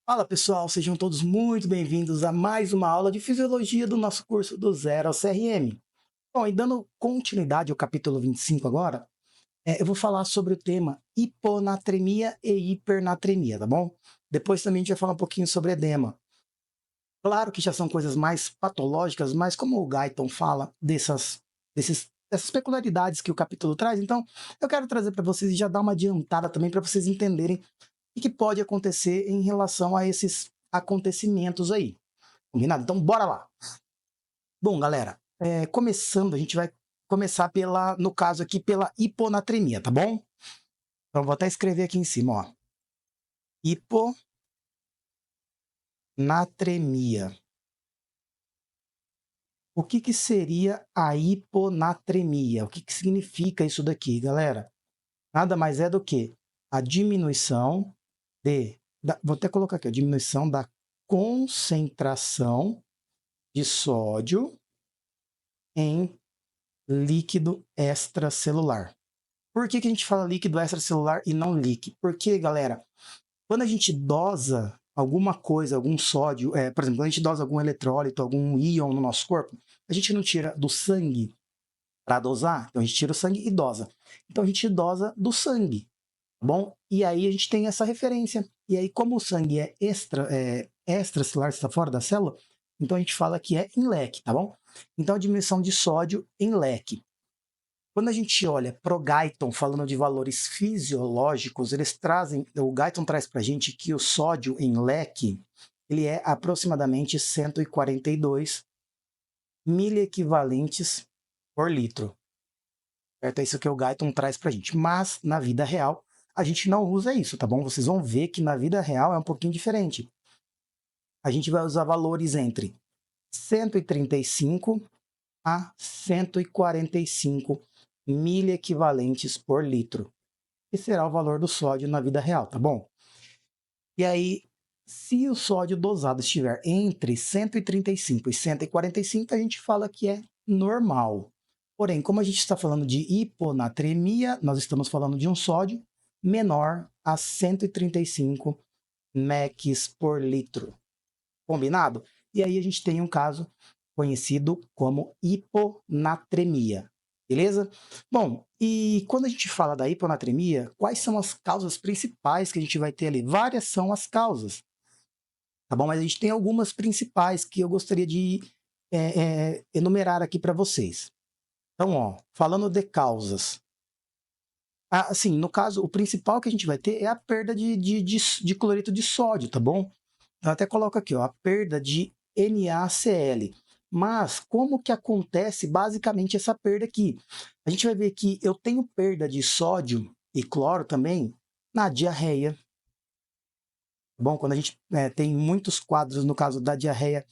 Fala pessoal, sejam todos muito bem-vindos a mais uma aula de Fisiologia do nosso curso do Zero ao CRM. Bom, e dando continuidade ao capítulo 25 agora, eu vou falar sobre o tema hiponatremia e hipernatremia, tá bom? Depois também a gente vai falar um pouquinho sobre edema. Claro que já são coisas mais patológicas, mas como o Guyton fala dessas peculiaridades que o capítulo traz, então eu quero trazer para vocês e já dar uma adiantada também para vocês entenderem o que pode acontecer em relação a esses acontecimentos aí. Combinado? Então, bora lá. Bom, galera, começando, a gente vai começar no caso aqui, pela hiponatremia, tá bom? Então, vou até escrever aqui em cima, ó. Hiponatremia. O que seria a hiponatremia? O que significa isso daqui, galera? Nada mais é do que a diminuição vou até colocar aqui, a diminuição da concentração de sódio em líquido extracelular. Por que a gente fala líquido extracelular e não líquido? Porque, galera, quando a gente dosa alguma coisa, algum sódio, por exemplo, quando a gente dosa algum eletrólito, algum íon no nosso corpo, a gente não tira do sangue para dosar, então a gente tira o sangue e dosa. Então a gente dosa do sangue, tá bom? E aí a gente tem essa referência. E aí, como o sangue é extracelular, está fora da célula, então a gente fala que é em leque, tá bom? Então a diminuição de sódio em leque. Quando a gente olha para o Guyton falando de valores fisiológicos, o Guyton traz para a gente que o sódio em leque, ele é aproximadamente 142 miliequivalentes por litro. Certo? É isso que o Guyton traz para a gente. Mas, na vida real, a gente não usa isso, tá bom? Vocês vão ver que na vida real é um pouquinho diferente. A gente vai usar valores entre 135 a 145 miliequivalentes por litro, que será o valor do sódio na vida real, tá bom? E aí, se o sódio dosado estiver entre 135 e 145, a gente fala que é normal. Porém, como a gente está falando de hiponatremia, nós estamos falando de um sódio menor a 135 mecs por litro. Combinado? E aí a gente tem um caso conhecido como hiponatremia. Beleza? Bom, e quando a gente fala da hiponatremia, quais são as causas principais que a gente vai ter ali? Várias são as causas, tá bom? Mas a gente tem algumas principais que eu gostaria de enumerar aqui para vocês. Então, ó, falando de causas, assim, no caso, o principal que a gente vai ter é a perda de cloreto de sódio, tá bom? Eu até coloco aqui, ó, a perda de NaCl. Mas como que acontece basicamente essa perda aqui? A gente vai ver que eu tenho perda de sódio e cloro também na diarreia. Bom, quando a gente tem muitos quadros, no caso da diarreia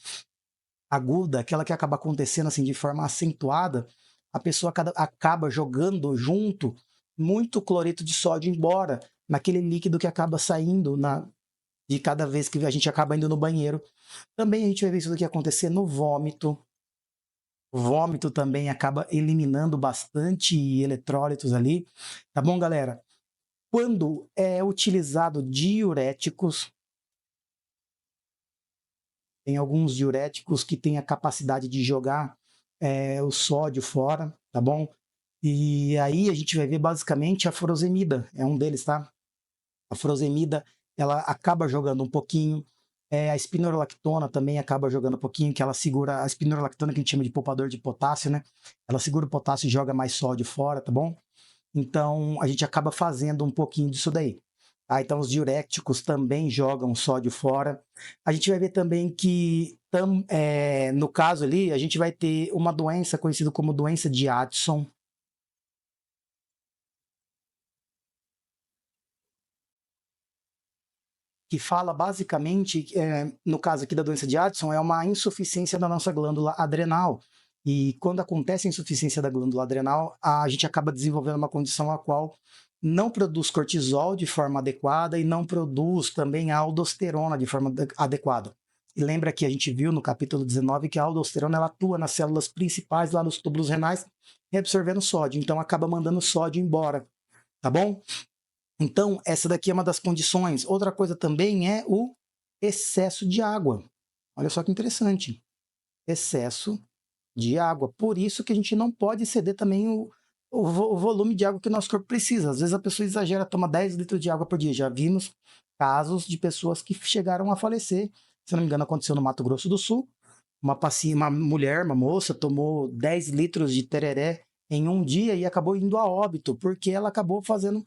aguda, aquela que acaba acontecendo assim de forma acentuada, a pessoa acaba jogando junto muito cloreto de sódio embora naquele líquido que acaba saindo de cada vez que a gente acaba indo no banheiro. Também a gente vai ver isso daqui acontecer no vômito. O vômito também acaba eliminando bastante eletrólitos ali. Tá bom, galera? Quando é utilizado diuréticos, tem alguns diuréticos que têm a capacidade de jogar o sódio fora, tá bom? E aí a gente vai ver basicamente a furosemida, é um deles, tá? A furosemida, ela acaba jogando um pouquinho. A espironolactona também acaba jogando um pouquinho, que ela segura a espironolactona, que a gente chama de poupador de potássio, né? Ela segura o potássio e joga mais sódio fora, tá bom? Então, a gente acaba fazendo um pouquinho disso daí. Tá? Então, os diuréticos também jogam sódio fora. A gente vai ver também que, no caso ali, a gente vai ter uma doença conhecida como doença de Addison, que fala basicamente, no caso aqui da doença de Addison, é uma insuficiência da nossa glândula adrenal. E quando acontece a insuficiência da glândula adrenal, a gente acaba desenvolvendo uma condição a qual não produz cortisol de forma adequada e não produz também a aldosterona de forma adequada. E lembra que a gente viu no capítulo 19 que a aldosterona ela atua nas células principais, lá nos túbulos renais, reabsorvendo sódio. Então acaba mandando sódio embora, tá bom? Então, essa daqui é uma das condições. Outra coisa também é o excesso de água. Olha só que interessante. Excesso de água. Por isso que a gente não pode exceder também o volume de água que o nosso corpo precisa. Às vezes a pessoa exagera, toma 10 litros de água por dia. Já vimos casos de pessoas que chegaram a falecer. Se não me engano, aconteceu no Mato Grosso do Sul. Uma mulher, uma moça, tomou 10 litros de tereré em um dia e acabou indo a óbito, porque ela acabou fazendo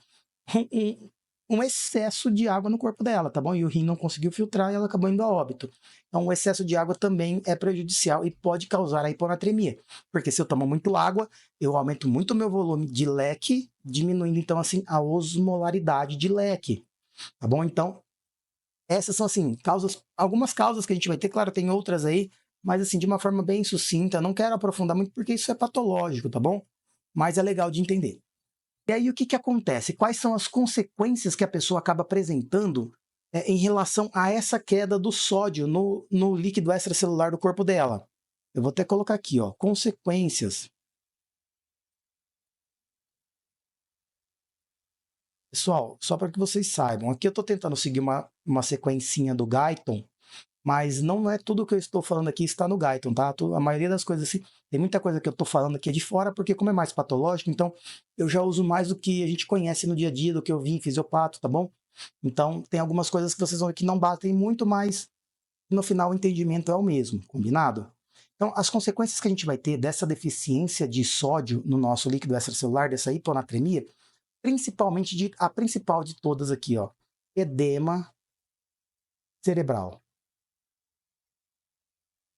um excesso de água no corpo dela, tá bom? E o rim não conseguiu filtrar e ela acabou indo a óbito. Então, o excesso de água também é prejudicial e pode causar a hiponatremia. Porque se eu tomo muito água, eu aumento muito o meu volume de leque, diminuindo, então, assim, a osmolaridade de leque. Tá bom? Então, essas são, assim, algumas causas que a gente vai ter. Claro, tem outras aí, mas, assim, de uma forma bem sucinta. Não quero aprofundar muito porque isso é patológico, tá bom? Mas é legal de entender. E aí o que acontece? Quais são as consequências que a pessoa acaba apresentando em relação a essa queda do sódio no líquido extracelular do corpo dela? Eu vou até colocar aqui, ó, consequências. Pessoal, só para que vocês saibam, aqui eu estou tentando seguir uma sequencinha do Guyton, mas não é tudo que eu estou falando aqui está no Guyton, tá? A maioria das coisas, assim, tem muita coisa que eu estou falando aqui é de fora, porque como é mais patológico, então eu já uso mais do que a gente conhece no dia a dia, do que eu vi em fisiopato, tá bom? Então tem algumas coisas que vocês vão ver que não batem muito, mas no final o entendimento é o mesmo, combinado? Então, as consequências que a gente vai ter dessa deficiência de sódio no nosso líquido extracelular, dessa hiponatremia, principalmente a principal de todas aqui, ó, edema cerebral.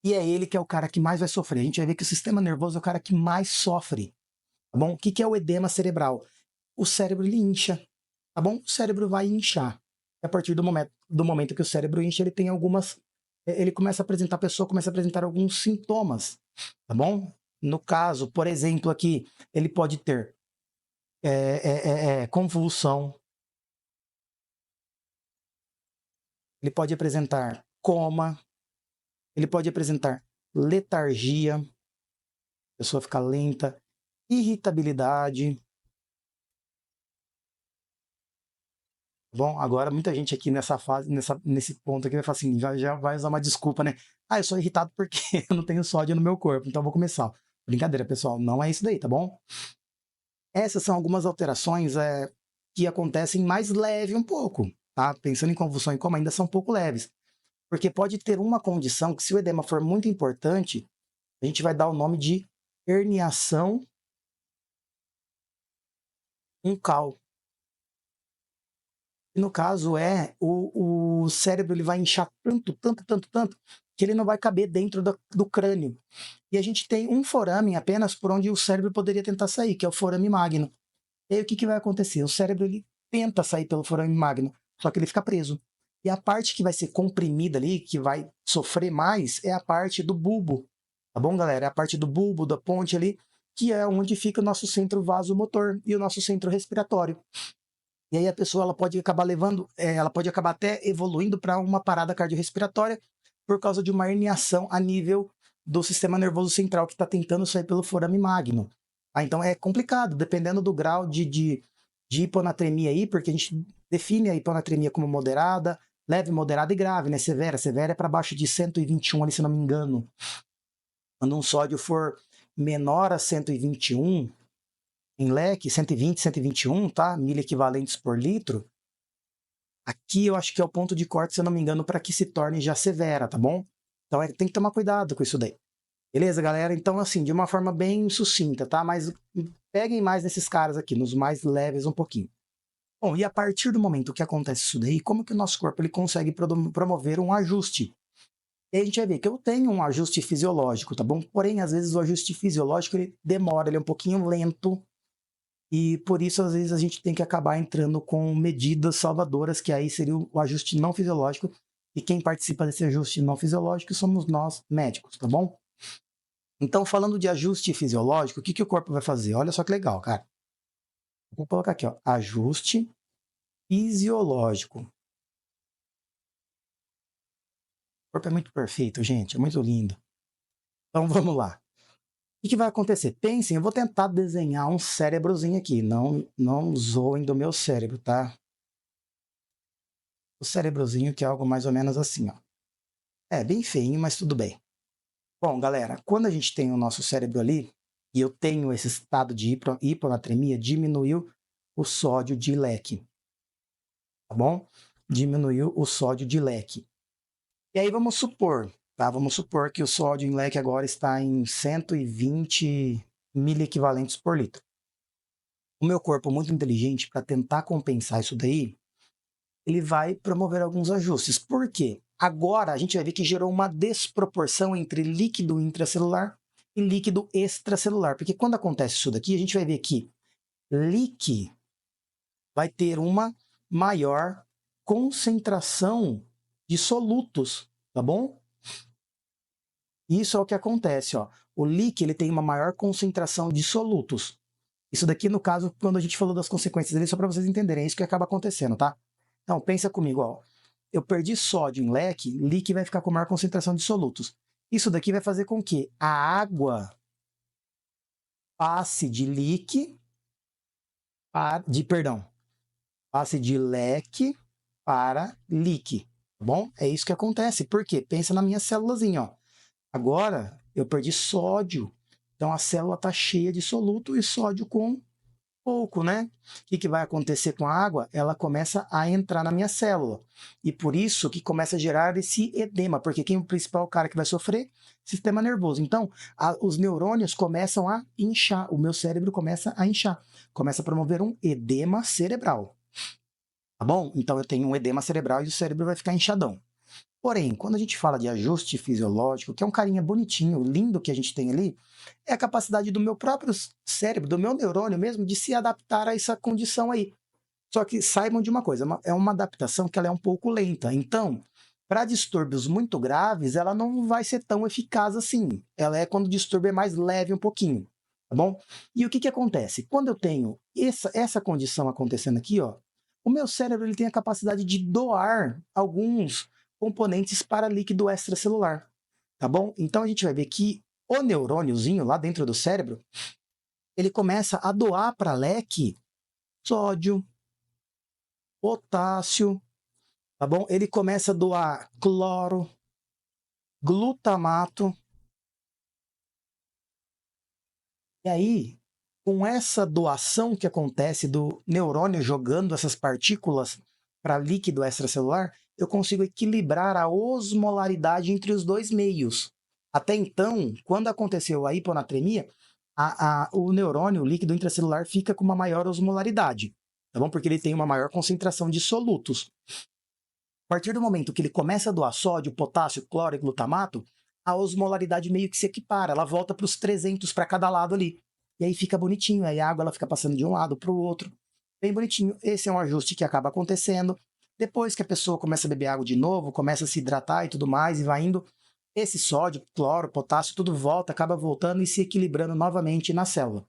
E é ele que é o cara que mais vai sofrer. A gente vai ver que o sistema nervoso é o cara que mais sofre, tá bom? O que é o edema cerebral? O cérebro, ele incha, tá bom? O cérebro vai inchar. E a partir do momento que o cérebro incha, ele tem algumas... Ele começa a apresentar, a pessoa começa a apresentar alguns sintomas, tá bom? No caso, por exemplo, aqui, ele pode ter convulsão, ele pode apresentar coma, ele pode apresentar letargia, a pessoa fica lenta, irritabilidade. Bom, agora muita gente aqui nessa fase, nesse ponto aqui vai falar assim, já vai usar uma desculpa, né? Ah, eu sou irritado porque eu não tenho sódio no meu corpo, então eu vou começar. Brincadeira, pessoal, não é isso daí, tá bom? Essas são algumas alterações que acontecem mais leve um pouco, tá? Pensando em convulsão e coma, ainda são um pouco leves. Porque pode ter uma condição que, se o edema for muito importante, a gente vai dar o nome de herniação uncal. E no caso o cérebro ele vai inchar tanto, que ele não vai caber dentro do crânio. E a gente tem um forame apenas por onde o cérebro poderia tentar sair, que é o forame magno. E aí o que vai acontecer? O cérebro ele tenta sair pelo forame magno, só que ele fica preso. E a parte que vai ser comprimida ali, que vai sofrer mais, é a parte do bulbo. Tá bom, galera? É a parte do bulbo, da ponte ali, que é onde fica o nosso centro vasomotor e o nosso centro respiratório. E aí a pessoa ela pode acabar ela pode acabar até evoluindo para uma parada cardiorrespiratória por causa de uma herniação a nível do sistema nervoso central que está tentando sair pelo forame magno. Então é complicado, dependendo do grau de hiponatremia aí, porque a gente define a hiponatremia como moderada, leve, moderada e grave, né? Severa. Severa é para baixo de 121 ali, se não me engano. Quando um sódio for menor a 121, em leque, 120, 121, tá? Milha equivalentes por litro. Aqui eu acho que é o ponto de corte, se eu não me engano, para que se torne já severa, tá bom? Então tem que tomar cuidado com isso daí. Beleza, galera? Então, assim, de uma forma bem sucinta, tá? Mas peguem mais nesses caras aqui, nos mais leves um pouquinho. Bom, e a partir do momento que acontece isso daí, como que o nosso corpo ele consegue promover um ajuste? E aí a gente vai ver que eu tenho um ajuste fisiológico, tá bom? Porém, às vezes o ajuste fisiológico ele demora, ele é um pouquinho lento. E por isso, às vezes, a gente tem que acabar entrando com medidas salvadoras, que aí seria o ajuste não fisiológico. E quem participa desse ajuste não fisiológico somos nós, médicos, tá bom? Então, falando de ajuste fisiológico, o que o corpo vai fazer? Olha só que legal, cara. Vou colocar aqui, ó, ajuste fisiológico. O corpo é muito perfeito, gente, é muito lindo. Então, vamos lá. O que vai acontecer? Pensem, eu vou tentar desenhar um cérebrozinho aqui. Não zoem do meu cérebro, tá? o cérebrozinho, que é algo mais ou menos assim, ó. É bem feinho, mas tudo bem. Bom, galera, quando a gente tem o nosso cérebro ali, e eu tenho esse estado de hiponatremia, diminuiu o sódio de leque, tá bom? Diminuiu o sódio de leque. E aí vamos supor, tá? Vamos supor que o sódio em leque agora está em 120 miliequivalentes por litro. O meu corpo, muito inteligente, para tentar compensar isso daí, ele vai promover alguns ajustes. Por quê? Agora a gente vai ver que gerou uma desproporção entre líquido intracelular e líquido extracelular. Porque quando acontece isso daqui, a gente vai ver que líquido vai ter uma maior concentração de solutos, tá bom? Isso é o que acontece, ó. O líquido ele tem uma maior concentração de solutos. Isso daqui, no caso, quando a gente falou das consequências dele, só para vocês entenderem, é isso que acaba acontecendo, tá? Então, pensa comigo, ó. Eu perdi sódio em leque, líquido vai ficar com maior concentração de solutos. Isso daqui vai fazer com que a água passe de líquido passe de leque para líquido, tá bom? É isso que acontece. Por quê? Pensa na minha célulazinha, ó. Agora, eu perdi sódio, então a célula está cheia de soluto e sódio com pouco, né? O que vai acontecer com a água? Ela começa a entrar na minha célula. E por isso que começa a gerar esse edema, porque quem é o principal cara que vai sofrer? Sistema nervoso. Então, os neurônios começam a inchar, o meu cérebro começa a inchar, começa a promover um edema cerebral. Tá bom? Então eu tenho um edema cerebral e o cérebro vai ficar inchadão. Porém, quando a gente fala de ajuste fisiológico, que é um carinha bonitinho, lindo que a gente tem ali, é a capacidade do meu próprio cérebro, do meu neurônio mesmo, de se adaptar a essa condição aí. Só que saibam de uma coisa, é uma adaptação que ela é um pouco lenta. Então, para distúrbios muito graves, ela não vai ser tão eficaz assim. Ela é quando o distúrbio é mais leve um pouquinho, tá bom? E o que acontece? Quando eu tenho essa condição acontecendo aqui, ó, o meu cérebro ele tem a capacidade de doar alguns componentes para líquido extracelular, tá bom? Então a gente vai ver que o neurôniozinho lá dentro do cérebro, ele começa a doar para leque sódio, potássio, tá bom? Ele começa a doar cloro, glutamato. E aí, com essa doação que acontece do neurônio jogando essas partículas para líquido extracelular, eu consigo equilibrar a osmolaridade entre os dois meios. Até então, quando aconteceu a hiponatremia, o neurônio, o líquido intracelular, fica com uma maior osmolaridade, tá bom? Porque ele tem uma maior concentração de solutos. A partir do momento que ele começa a doar sódio, potássio, cloro e glutamato, a osmolaridade meio que se equipara, ela volta para os 300 para cada lado ali. E aí fica bonitinho, aí a água ela fica passando de um lado para o outro, bem bonitinho. Esse é um ajuste que acaba acontecendo. Depois que a pessoa começa a beber água de novo, começa a se hidratar e tudo mais, e vai indo, esse sódio, cloro, potássio, tudo volta, acaba voltando e se equilibrando novamente na célula.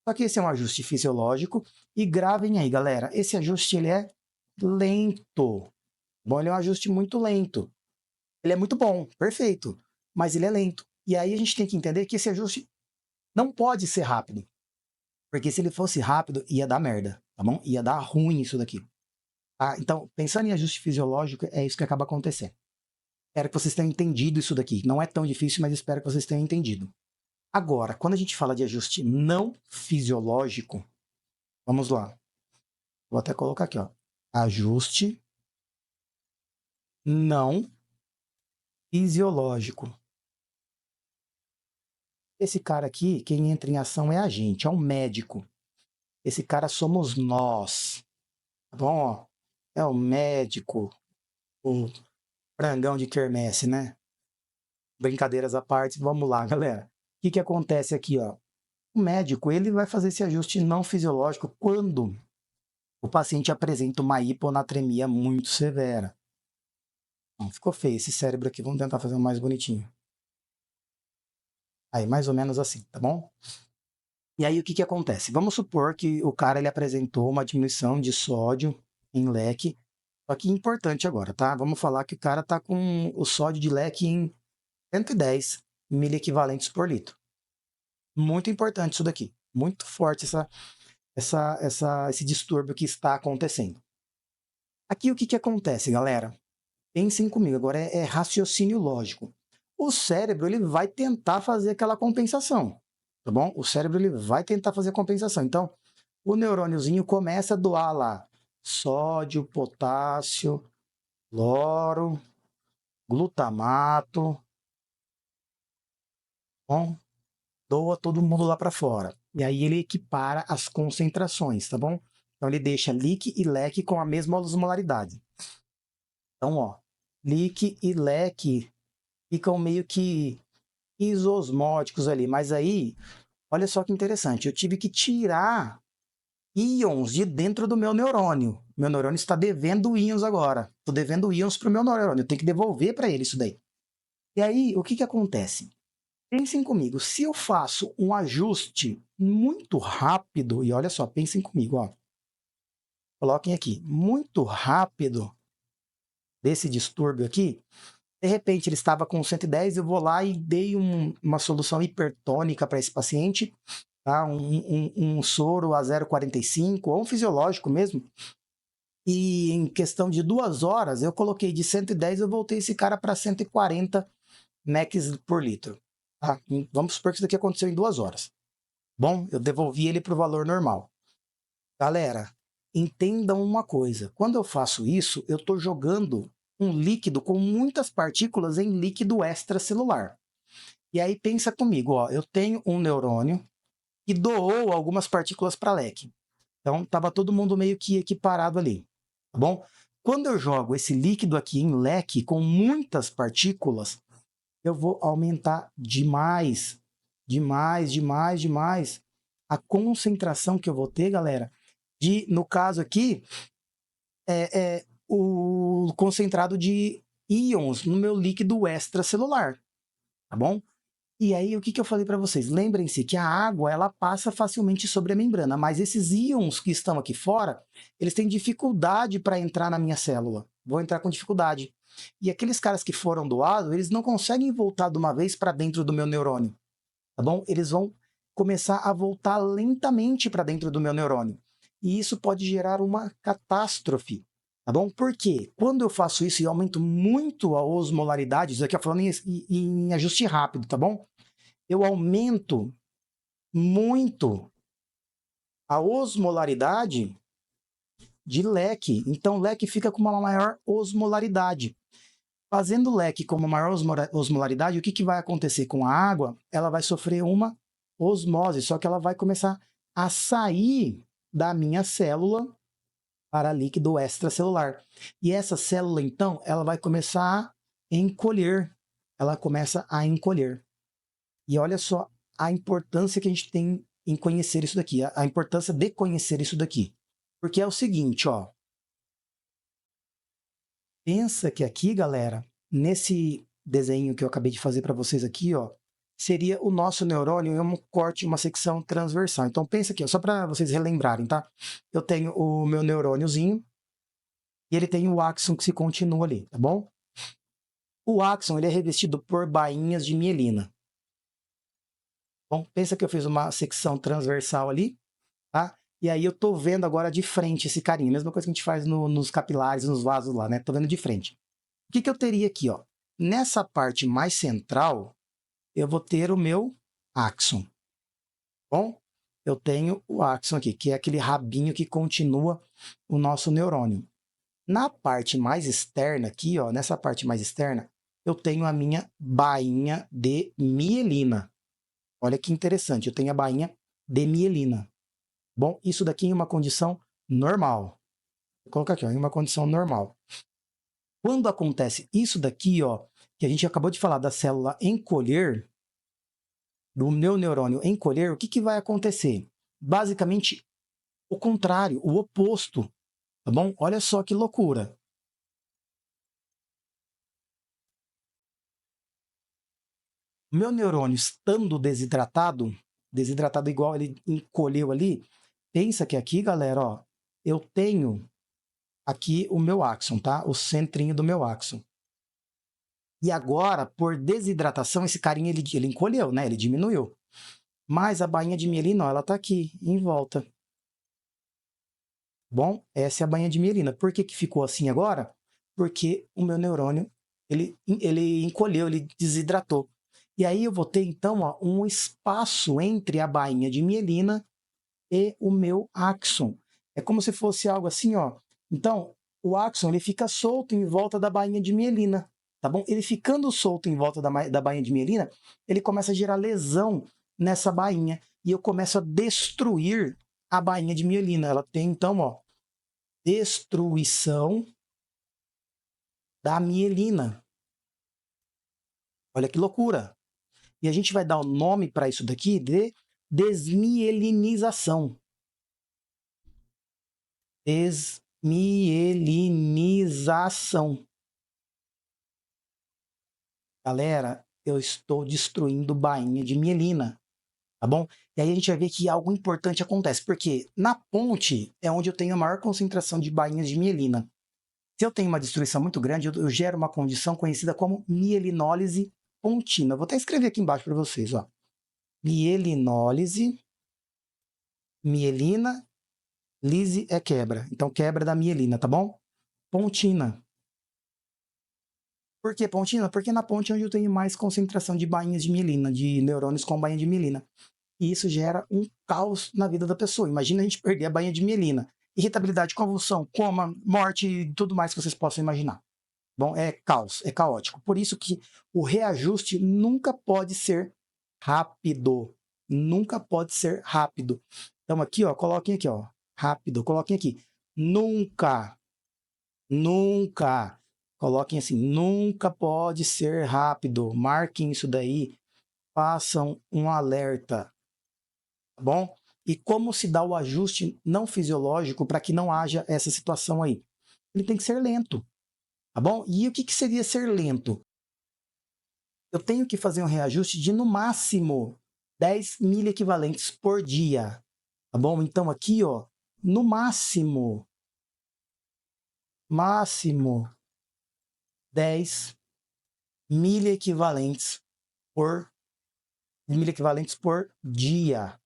Só que esse é um ajuste fisiológico, e gravem aí, galera, esse ajuste ele é lento. Bom, ele é um ajuste muito lento. Ele é muito bom, perfeito, mas ele é lento. E aí a gente tem que entender que esse ajuste não pode ser rápido. Porque se ele fosse rápido, ia dar merda, tá bom? Ia dar ruim isso daqui. Tá? Então, pensando em ajuste fisiológico, é isso que acaba acontecendo. Espero que vocês tenham entendido isso daqui. Não é tão difícil, mas espero que vocês tenham entendido. Agora, quando a gente fala de ajuste não fisiológico, vamos lá. Vou até colocar aqui, ó. Ajuste não fisiológico. Esse cara aqui, quem entra em ação é a gente, é um médico. Esse cara somos nós, tá bom? É o médico, o frangão de quermesse, né? Brincadeiras à parte, vamos lá, galera. O que acontece aqui, ó? O médico, ele vai fazer esse ajuste não fisiológico quando o paciente apresenta uma hiponatremia muito severa. Não, ficou feio esse cérebro aqui, vamos tentar fazer um mais bonitinho. Aí, mais ou menos assim, tá bom? E aí, o que acontece? Vamos supor que o cara ele apresentou uma diminuição de sódio em leque. Só que importante agora, tá? Vamos falar que o cara tá com o sódio de leque em 110 miliequivalentes por litro. Muito importante isso daqui. Muito forte esse distúrbio que está acontecendo. Aqui o que que acontece, galera? Pensem comigo, agora é raciocínio lógico. O cérebro ele vai tentar fazer aquela compensação, tá bom? O cérebro ele vai tentar fazer a compensação. Então, o neurôniozinho começa a doar lá sódio, potássio, cloro, glutamato, bom? Doa todo mundo lá para fora. E aí ele equipara as concentrações, tá bom? Então ele deixa Lic e Lec com a mesma osmolaridade. Então, ó, Lic e Lec ficam meio que isosmóticos ali, mas aí, olha só que interessante, eu tive que tirar íons de dentro do meu neurônio. Meu neurônio está devendo íons agora. Estou devendo íons para o meu neurônio, eu tenho que devolver para ele isso daí. E aí, o que que acontece? Pensem comigo, se eu faço um ajuste muito rápido, e olha só, pensem comigo, ó. Coloquem aqui, muito rápido desse distúrbio aqui, de repente ele estava com 110, eu vou lá e dei uma solução hipertônica para esse paciente, tá? Um soro a 0,45, ou um fisiológico mesmo, e em questão de 2 horas, eu coloquei de 110, eu voltei esse cara para 140 mEq por litro. Tá? Vamos supor que isso daqui aconteceu em 2 horas. Bom, eu devolvi ele para o valor normal. Galera, entendam uma coisa. Quando eu faço isso, eu estou jogando um líquido com muitas partículas em líquido extracelular. E aí pensa comigo, ó, eu tenho um neurônio que doou algumas partículas para Lec. Então estava todo mundo meio que equiparado ali, tá bom? Quando eu jogo esse líquido aqui em Lec com muitas partículas, eu vou aumentar demais, demais, demais, demais a concentração que eu vou ter, galera, no caso aqui, o concentrado de íons no meu líquido extracelular, tá bom? E aí, o que eu falei para vocês? Lembrem-se que a água, ela passa facilmente sobre a membrana, mas esses íons que estão aqui fora, eles têm dificuldade para entrar na minha célula. Vão entrar com dificuldade. E aqueles caras que foram doados, eles não conseguem voltar de uma vez para dentro do meu neurônio, tá bom? Eles vão começar a voltar lentamente para dentro do meu neurônio. E isso pode gerar uma catástrofe, tá bom? Por quê? Quando eu faço isso e aumento muito a osmolaridade, isso aqui é falando em ajuste rápido, tá bom? Eu aumento muito a osmolaridade de Lec. Então, Lec fica com uma maior osmolaridade. Fazendo Lec com uma maior osmolaridade, o que vai acontecer com a água? Ela vai sofrer uma osmose, só que ela vai começar a sair da minha célula para líquido extracelular. E essa célula, então, ela vai começar a encolher. Ela começa a encolher. E olha só a importância que a gente tem em conhecer isso daqui, a importância de conhecer isso daqui. Porque é o seguinte, ó. Pensa que aqui, galera, nesse desenho que eu acabei de fazer para vocês aqui, ó, seria o nosso neurônio em um corte, uma secção transversal. Então pensa aqui, ó, só para vocês relembrarem, tá? Eu tenho o meu neurôniozinho e ele tem o axon que se continua ali, tá bom? O axon ele é revestido por bainhas de mielina. Bom, pensa que eu fiz uma secção transversal ali, tá? E aí eu tô vendo agora de frente esse carinha, mesma coisa que a gente faz nos capilares, nos vasos lá, né? Tô vendo de frente. O que eu teria aqui, ó? Nessa parte mais central, eu vou ter o meu axon. Bom, eu tenho o axon aqui, que é aquele rabinho que continua o nosso neurônio. Na parte mais externa aqui, ó, nessa parte mais externa, eu tenho a minha bainha de mielina. Olha que interessante, eu tenho a bainha de mielina. Bom, isso daqui em uma condição normal. Vou colocar aqui, ó, em uma condição normal. Quando acontece isso daqui, ó, que a gente acabou de falar da célula encolher, do meu neurônio encolher, o que vai acontecer? Basicamente, o contrário, o oposto, tá bom? Olha só que loucura. O meu neurônio estando desidratado igual ele encolheu ali, pensa que aqui, galera, ó, eu tenho aqui o meu axon, tá? O centrinho do meu axon. E agora, por desidratação, esse carinha ele encolheu, né? Ele diminuiu. Mas a bainha de mielina, ó, ela tá aqui, em volta. Bom, essa é a bainha de mielina. Por que que ficou assim agora? Porque o meu neurônio, ele encolheu, ele desidratou. E aí eu vou ter, então, ó, um espaço entre a bainha de mielina e o meu axon. É como se fosse algo assim, ó. Então, o axon, ele fica solto em volta da bainha de mielina, tá bom? Ele ficando solto em volta da bainha de mielina, ele começa a gerar lesão nessa bainha. E eu começo a destruir a bainha de mielina. Ela tem, então, ó, destruição da mielina. Olha que loucura. E a gente vai dar o nome para isso daqui de desmielinização. Desmielinização. Galera, eu estou destruindo bainha de mielina, tá bom? E aí a gente vai ver que algo importante acontece, porque na ponte é onde eu tenho a maior concentração de bainhas de mielina. Se eu tenho uma destruição muito grande, eu gero uma condição conhecida como mielinólise pontina. Vou até escrever aqui embaixo para vocês, ó. Mielinólise, mielina, lise é quebra. Então, quebra da mielina, tá bom? Pontina. Por que pontina? Porque na ponte é onde eu tenho mais concentração de bainhas de mielina, de neurônios com bainha de mielina. E isso gera um caos na vida da pessoa. Imagina a gente perder a bainha de mielina. Irritabilidade, convulsão, coma, morte e tudo mais que vocês possam imaginar. Bom, é caos, é caótico. Por isso que o reajuste nunca pode ser rápido. Nunca pode ser rápido. Então aqui, ó, coloquem aqui, ó, rápido, coloquem aqui. Nunca, nunca, coloquem assim, nunca pode ser rápido. Marquem isso daí, façam um alerta, tá bom? E como se dá o ajuste não fisiológico para que não haja essa situação aí? Ele tem que ser lento, tá bom? E o que seria ser lento? Eu tenho que fazer um reajuste de, no máximo, 10 miliequivalentes por dia, tá bom? Então aqui, ó, no máximo 10 miliequivalentes por dia.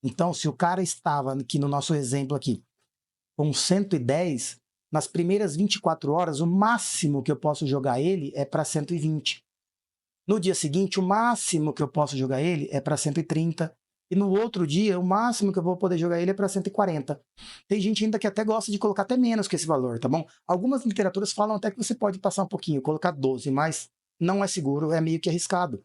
Então, se o cara estava aqui no nosso exemplo aqui com 110, nas primeiras 24 horas, o máximo que eu posso jogar ele é para 120. No dia seguinte, o máximo que eu posso jogar ele é para 130. E no outro dia, o máximo que eu vou poder jogar ele é para 140. Tem gente ainda que até gosta de colocar até menos que esse valor, tá bom? Algumas literaturas falam até que você pode passar um pouquinho, colocar 12, mas não é seguro, é meio que arriscado.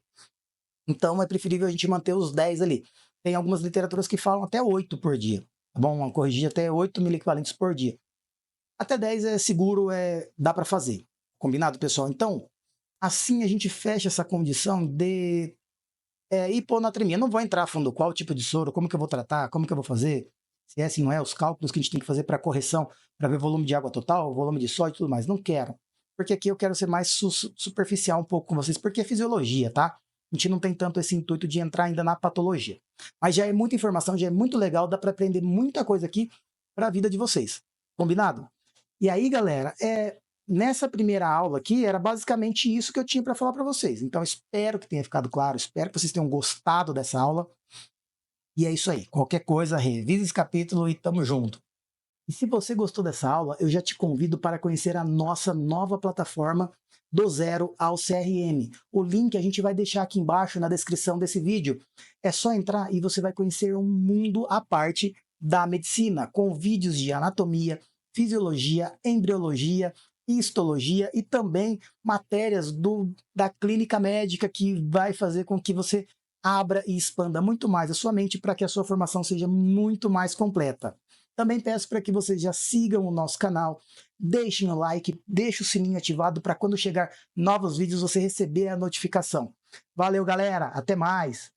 Então, é preferível a gente manter os 10 ali. Tem algumas literaturas que falam até 8 por dia, tá bom? Corrigir até 8 miliequivalentes por dia. Até 10 é seguro, dá para fazer. Combinado, pessoal? Então, assim a gente fecha essa condição de hiponatremia. Não vou entrar a fundo qual tipo de soro, como que eu vou tratar, como que eu vou fazer, se é assim, não é, os cálculos que a gente tem que fazer para correção, para ver volume de água total, volume de sódio e tudo mais. Não quero. Porque aqui eu quero ser mais superficial um pouco com vocês, porque é fisiologia, tá? A gente não tem tanto esse intuito de entrar ainda na patologia. Mas já é muita informação, já é muito legal, dá para aprender muita coisa aqui para a vida de vocês. Combinado? E aí, galera, nessa primeira aula aqui, era basicamente isso que eu tinha para falar para vocês. Então, espero que tenha ficado claro, espero que vocês tenham gostado dessa aula. E é isso aí. Qualquer coisa, revisa esse capítulo e tamo junto. E se você gostou dessa aula, eu já te convido para conhecer a nossa nova plataforma do zero ao CRM. O link a gente vai deixar aqui embaixo na descrição desse vídeo. É só entrar e você vai conhecer um mundo à parte da medicina, com vídeos de anatomia, fisiologia, embriologia, histologia e também matérias da clínica médica que vai fazer com que você abra e expanda muito mais a sua mente para que a sua formação seja muito mais completa. Também peço para que vocês já sigam o nosso canal, deixem o like, deixem o sininho ativado para quando chegar novos vídeos você receber a notificação. Valeu, galera! Até mais!